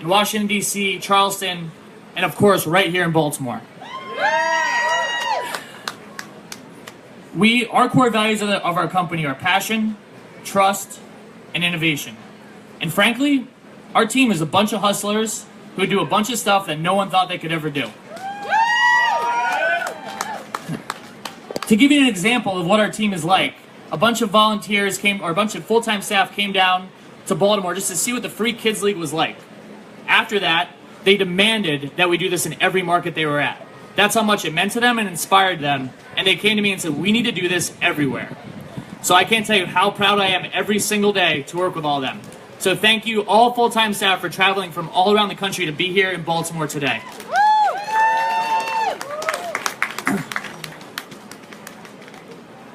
in Washington, D.C., Charleston, and of course, right here in Baltimore. Our core values of our company are passion, trust, and innovation. And frankly, our team is a bunch of hustlers who do a bunch of stuff that no one thought they could ever do. To give you an example of what our team is like, a bunch of a bunch of full-time staff came down to Baltimore just to see what the Free Kids League was like. After that, they demanded that we do this in every market they were at. That's how much it meant to them and inspired them. And they came to me and said, we need to do this everywhere. So I can't tell you how proud I am every single day to work with all of them. So thank you all full-time staff for traveling from all around the country to be here in Baltimore today.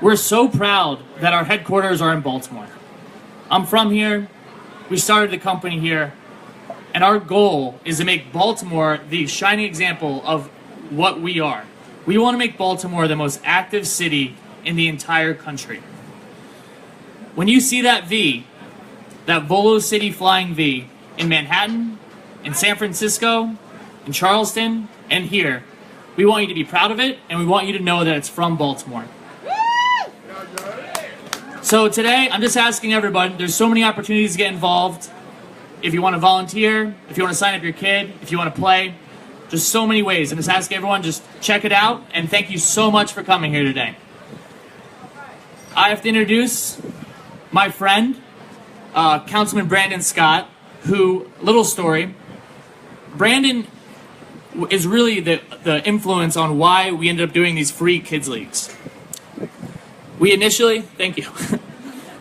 We're so proud that our headquarters are in Baltimore. I'm from here. We started the company here. And our goal is to make Baltimore the shining example of what we are. We want to make Baltimore the most active city in the entire country. When you see that V, that Volo City flying V in Manhattan, in San Francisco, in Charleston, and here, we want you to be proud of it, and we want you to know that it's from Baltimore. So today, I'm just asking everybody, there's so many opportunities to get involved. If you want to volunteer, if you want to sign up your kid, if you want to play, just so many ways. I'm just asking everyone, just check it out, and thank you so much for coming here today. I have to introduce my friend, Councilman Brandon Scott, little story, Brandon is really the influence on why we ended up doing these free kids leagues. Thank you.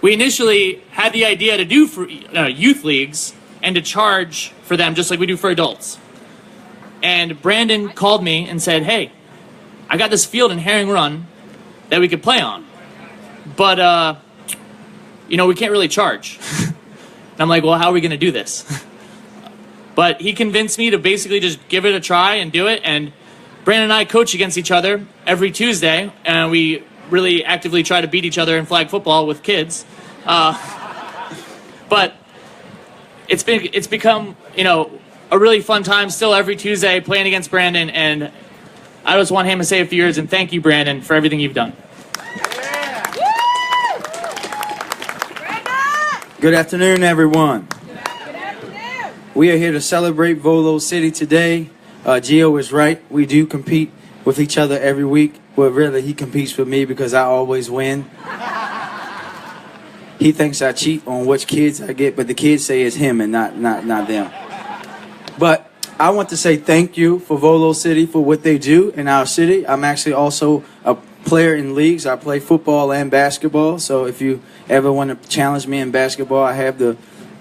We initially had the idea to do free, youth leagues and to charge for them just like we do for adults. And Brandon called me and said, hey, I got this field in Herring Run that we could play on, but we can't really charge. And I'm like, well, how are we going to do this? But he convinced me to basically just give it a try and do it. And Brandon and I coach against each other every Tuesday, and we really actively try to beat each other in flag football with kids. But it's become, a really fun time still every Tuesday playing against Brandon. And I just want him to say a few words, and thank you, Brandon, for everything you've done. Good afternoon, everyone. We are here to celebrate Volo City today. Gio is right. We do compete with each other every week. Well, really, he competes with me because I always win. He thinks I cheat on which kids I get, but the kids say it's him and not them. But I want to say thank you for Volo City for what they do in our city. I'm actually also a player in leagues. I play football and basketball. So if you ever want to challenge me in basketball, I have the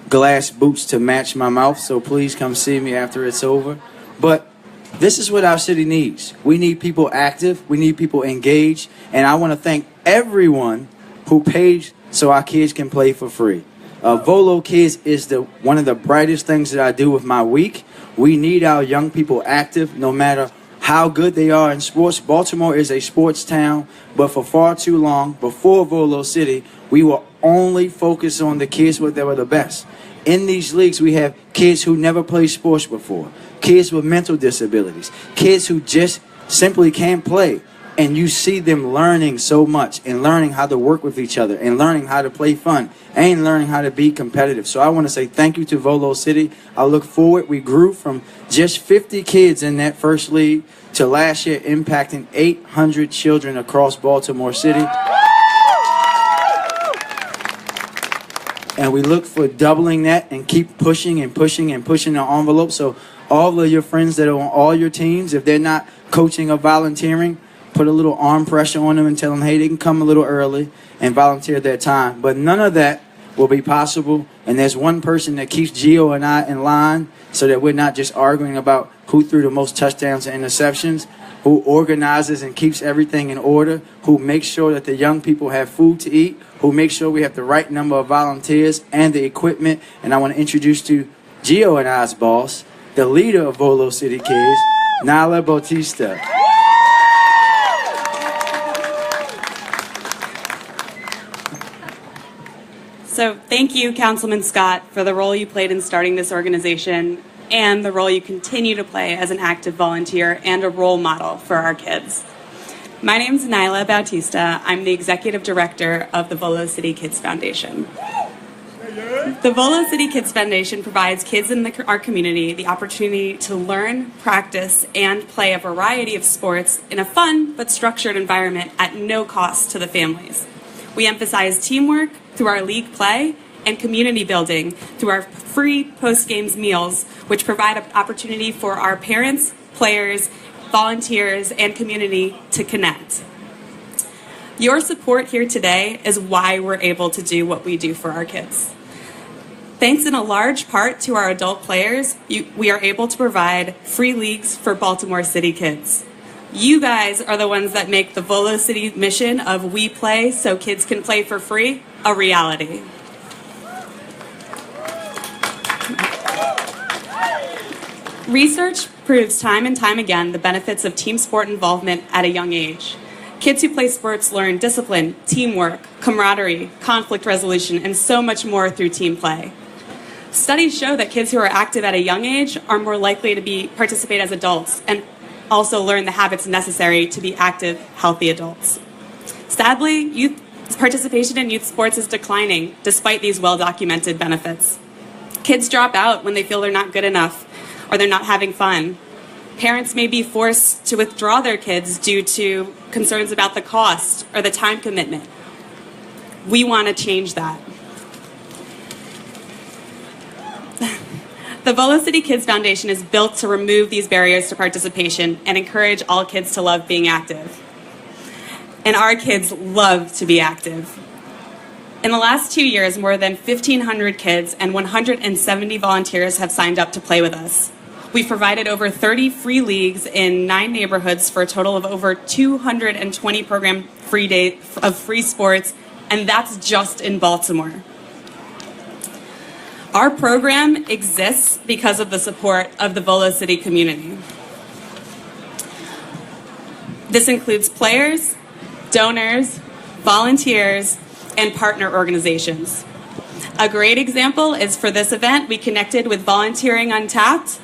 glass boots to match my mouth. So please come see me after it's over. But this is what our city needs. We need people active. We need people engaged. And I want to thank everyone who pays so our kids can play for free. Volo Kids is one of the brightest things that I do with my week. We need our young people active no matter how good they are in sports. Baltimore is a sports town, but for far too long, before Volo City, we were only focused on the kids that were the best. In these leagues, we have kids who never played sports before, kids with mental disabilities, kids who just simply can't play. And you see them learning so much and learning how to work with each other and learning how to play fun and learning how to be competitive. So I want to say thank you to Volo City. I look forward. We grew from just 50 kids in that first league to last year impacting 800 children across Baltimore City. And we look for doubling that and keep pushing and pushing and pushing the envelope. So all of your friends that are on all your teams, if they're not coaching or volunteering, put a little arm pressure on them and tell them, hey, they can come a little early and volunteer their time. But none of that will be possible. And there's one person that keeps Gio and I in line so that we're not just arguing about who threw the most touchdowns and interceptions, who organizes and keeps everything in order, who makes sure that the young people have food to eat, who makes sure we have the right number of volunteers and the equipment. And I want to introduce to Gio and I's boss, the leader of Volo City Kids, Nala Bautista. So thank you, Councilman Scott, for the role you played in starting this organization. and the role you continue to play as an active volunteer and a role model for our kids. My name is Nyla Bautista. I'm the Executive Director of the Volo City Kids Foundation. The Volo City Kids Foundation provides kids in our community the opportunity to learn, practice, and play a variety of sports in a fun but structured environment at no cost to the families. We emphasize teamwork through our league play and community building through our free post-games meals, which provide an opportunity for our parents, players, volunteers, and community to connect. Your support here today is why we're able to do what we do for our kids. Thanks in a large part to our adult players, we are able to provide free leagues for Baltimore City kids. You guys are the ones that make the Volo City mission of We Play So Kids Can Play for Free a reality. Research proves time and time again the benefits of team sport involvement at a young age. Kids who play sports learn discipline, teamwork, camaraderie, conflict resolution, and so much more through team play. Studies show that kids who are active at a young age are more likely to participate as adults and also learn the habits necessary to be active, healthy adults. Sadly, youth participation in youth sports is declining despite these well-documented benefits. Kids drop out when they feel they're not good enough or they're not having fun. Parents may be forced to withdraw their kids due to concerns about the cost or the time commitment. We want to change that. The Volo City Kids Foundation is built to remove these barriers to participation and encourage all kids to love being active. And our kids love to be active. In the last 2 years, more than 1,500 kids and 170 volunteers have signed up to play with us. We've provided over 30 free leagues in 9 neighborhoods for a total of over 220 program free days of free sports, and that's just in Baltimore. Our program exists because of the support of the Volo City community. This includes players, donors, volunteers, and partner organizations. A great example is for this event, we connected with Volunteering Untapped,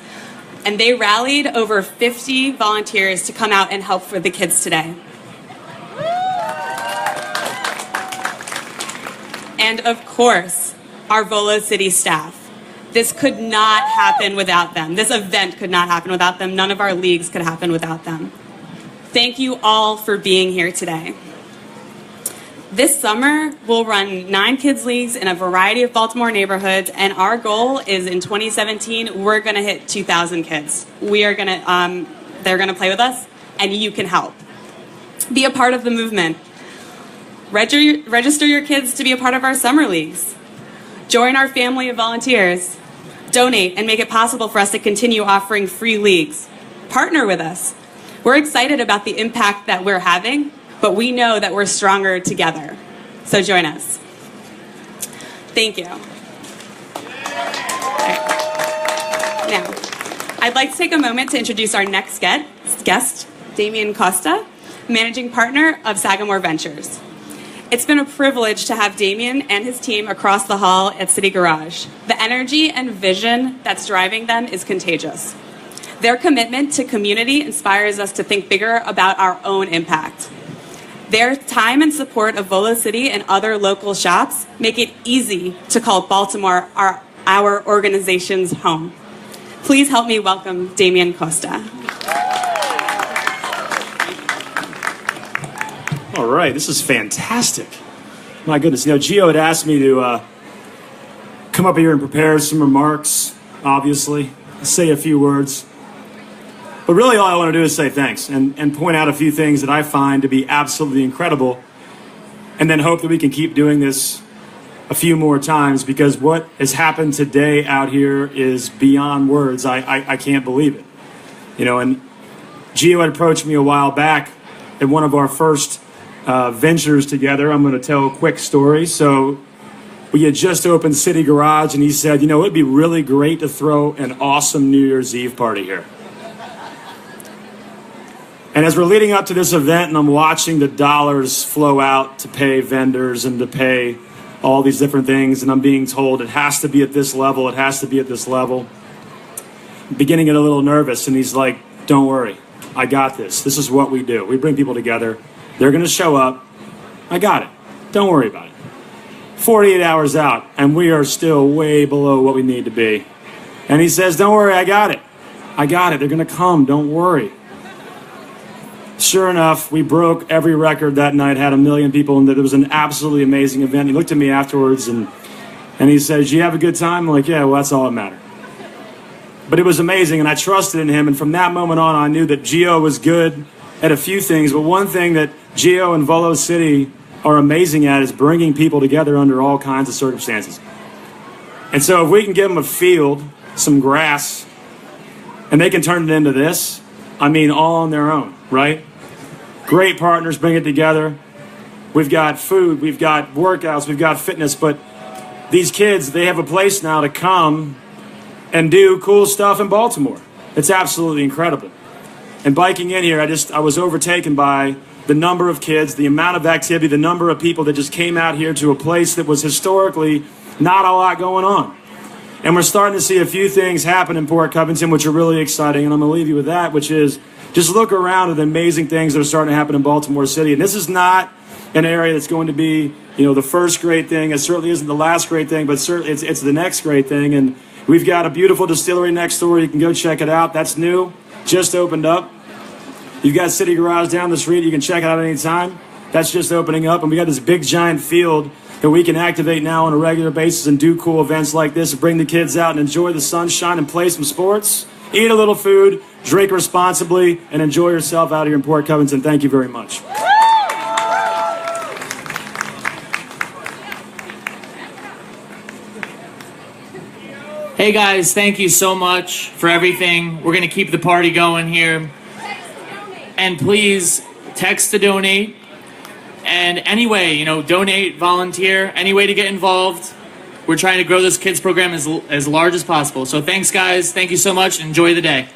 and they rallied over 50 volunteers to come out and help for the kids today. And of course, our Volo City staff. This could not happen without them. This event could not happen without them. None of our leagues could happen without them. Thank you all for being here today. This summer, we'll run 9 kids leagues in a variety of Baltimore neighborhoods, and our goal is in 2017, we're gonna hit 2,000 kids. They're gonna play with us, and you can help. Be a part of the movement. Register your kids to be a part of our summer leagues. Join our family of volunteers. Donate and make it possible for us to continue offering free leagues. Partner with us. We're excited about the impact that we're having, but we know that we're stronger together. So join us. Thank you. Now, I'd like to take a moment to introduce our next guest, Damien Costa, Managing Partner of Sagamore Ventures. It's been a privilege to have Damien and his team across the hall at City Garage. The energy and vision that's driving them is contagious. Their commitment to community inspires us to think bigger about our own impact. Their time and support of Volo City and other local shops make it easy to call Baltimore our organization's home. Please help me welcome Damien Costa. All right, this is fantastic. My goodness, Gio had asked me to come up here and prepare some remarks, obviously, say a few words. But really all I want to do is say thanks and point out a few things that I find to be absolutely incredible, and then hope that we can keep doing this a few more times, because what has happened today out here is beyond words. I can't believe it. And Gio had approached me a while back at one of our first ventures together. I'm going to tell a quick story. So we had just opened City Garage, and he said, it'd be really great to throw an awesome New Year's Eve party here. And as we're leading up to this event and I'm watching the dollars flow out to pay vendors and to pay all these different things, and I'm being told it has to be at this level, it has to be at this level, beginning to get a little nervous, and he's like, don't worry, I got this. This is what we do. We bring people together. They're going to show up. I got it. Don't worry about it. 48 hours out, and we are still way below what we need to be. And he says, don't worry, I got it. I got it. They're going to come. Don't worry. Sure enough, we broke every record that night, had 1 million people, and it was an absolutely amazing event. He looked at me afterwards, and he says, you have a good time? I'm like, yeah, well, that's all that mattered. But it was amazing, and I trusted in him, and from that moment on, I knew that Gio was good at a few things, but one thing that Gio and Volo City are amazing at is bringing people together under all kinds of circumstances. And so if we can give them a field, some grass, and they can turn it into this, I mean, all on their own, right? Great partners bring it together. We've got food, we've got workouts, we've got fitness, but these kids, they have a place now to come and do cool stuff in Baltimore. It's absolutely incredible. And biking in here, I was overtaken by the number of kids, the amount of activity, the number of people that just came out here to a place that was historically not a lot going on. And we're starting to see a few things happen in Port Covington, which are really exciting. And I'm going to leave you with that, which is just look around at the amazing things that are starting to happen in Baltimore City. And this is not an area that's going to be, the first great thing. It certainly isn't the last great thing, but certainly it's the next great thing. And we've got a beautiful distillery next door. You can go check it out. That's new, just opened up. You've got City Garage down the street. You can check it out anytime. That's just opening up. And we got this big giant field that we can activate now on a regular basis and do cool events like this and bring the kids out and enjoy the sunshine and play some sports, eat a little food, drink responsibly, and enjoy yourself out here in Port Covington. Thank you very much. Hey guys, thank you so much for everything. We're going to keep the party going here. And please text to donate. And anyway, donate, volunteer, any way to get involved. We're trying to grow this kids program as large as possible. So thanks, guys. Thank you so much. Enjoy the day.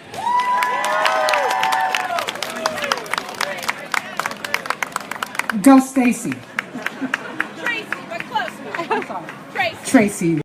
Go, Stacy. Tracy, but close. I'm sorry. Tracy. Tracy.